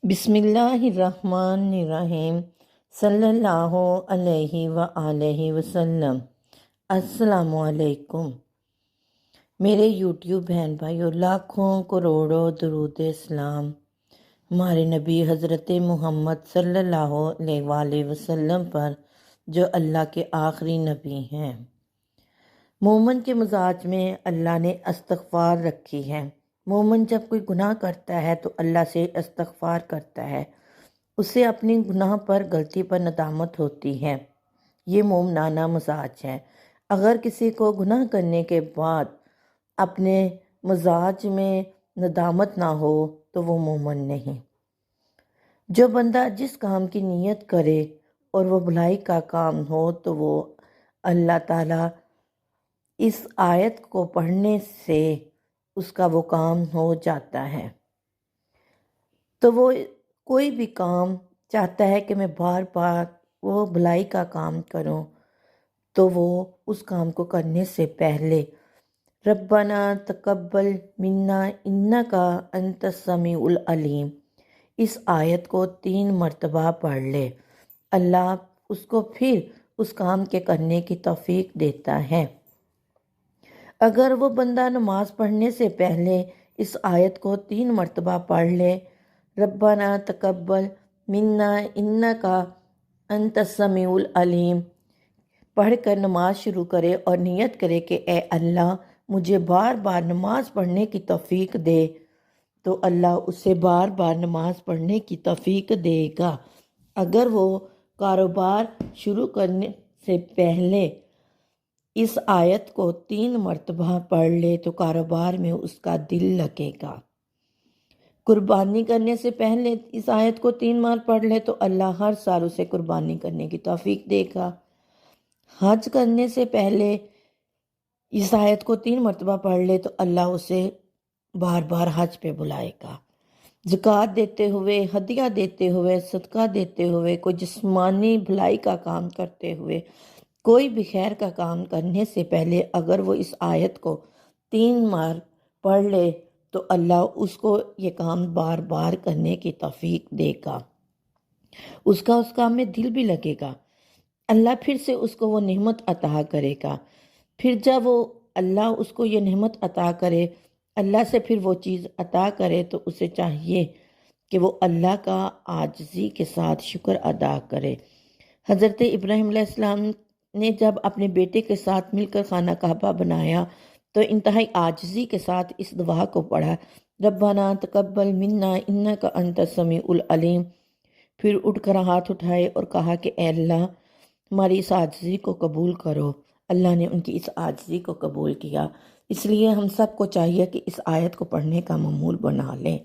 بسم اللہ الرحمن الرحیم صلی اللہ علیہ وآلہ وسلم۔ السلام علیکم میرے یوٹیوب بہن بھائیوں، لاکھوں کروڑوں درود اسلام ہمارے نبی حضرت محمد صلی اللہ علیہ وآلہ وسلم پر، جو اللہ کے آخری نبی ہیں۔ مومن کے مزاج میں اللہ نے استغفار رکھی ہے۔ مومن جب کوئی گناہ کرتا ہے تو اللہ سے استغفار کرتا ہے، اسے اپنی گناہ پر، غلطی پر ندامت ہوتی ہے۔ یہ مومنانہ مزاج ہے۔ اگر کسی کو گناہ کرنے کے بعد اپنے مزاج میں ندامت نہ ہو تو وہ مومن نہیں۔ جو بندہ جس کام کی نیت کرے اور وہ بھلائی کا کام ہو تو وہ اللہ تعالیٰ اس آیت کو پڑھنے سے اس کا وہ کام ہو جاتا ہے۔ تو وہ کوئی بھی کام چاہتا ہے کہ میں بار بار وہ بھلائی کا کام کروں، تو وہ اس کام کو کرنے سے پہلے ربنا تقبل منا انکا انت السمیع العلیم، اس آیت کو 3 مرتبہ پڑھ لے۔ اللہ اس کو پھر اس کام کے کرنے کی توفیق دیتا ہے۔ اگر وہ بندہ نماز پڑھنے سے پہلے اس آیت کو 3 مرتبہ پڑھ لے، ربنا تقبل منا انکا انت السمیع العلیم، پڑھ کر نماز شروع کرے اور نیت کرے کہ اے اللہ مجھے بار بار نماز پڑھنے کی توفیق دے، تو اللہ اسے بار بار نماز پڑھنے کی توفیق دے گا۔ اگر وہ کاروبار شروع کرنے سے پہلے اس آیت کو 3 مرتبہ پڑھ لے تو کاروبار میں اس کا دل لگے گا۔ قربانی کرنے سے پہلے اس آیت کو 3 بار پڑھ لے تو اللہ ہر سال اسے قربانی کرنے کی توفیق دے گا۔ حج کرنے سے پہلے اس آیت کو 3 مرتبہ پڑھ لے تو اللہ اسے بار بار حج پہ بلائے گا۔ زکوٰۃ دیتے ہوئے، ہدیہ دیتے ہوئے، صدقہ دیتے ہوئے، کوئی جسمانی بھلائی کا کام کرتے ہوئے، کوئی بھی خیر کا کام کرنے سے پہلے اگر وہ اس آیت کو 3 بار پڑھ لے تو اللہ اس کو یہ کام بار بار کرنے کی توفیق دے گا۔ اس کام میں دل بھی لگے گا۔ اللہ پھر سے اس کو وہ نعمت عطا کرے گا۔ پھر جب وہ اللہ اس کو یہ نعمت عطا کرے، اللہ سے پھر وہ چیز عطا کرے، تو اسے چاہیے کہ وہ اللہ کا عاجزی کے ساتھ شکر ادا کرے۔ حضرت ابراہیم علیہ السلام نے جب اپنے بیٹے کے ساتھ مل کر خانہ کعبہ بنایا تو انتہائی عاجزی کے ساتھ اس دعا کو پڑھا، ربنا تقبل منا انکا انت السمیع العلیم۔ پھر اٹھ کر ہاتھ اٹھائے اور کہا کہ اے اللہ ہماری اس عاجزی کو قبول کرو۔ اللہ نے ان کی اس عاجزی کو قبول کیا۔ اس لیے ہم سب کو چاہیے کہ اس آیت کو پڑھنے کا معمول بنا لیں۔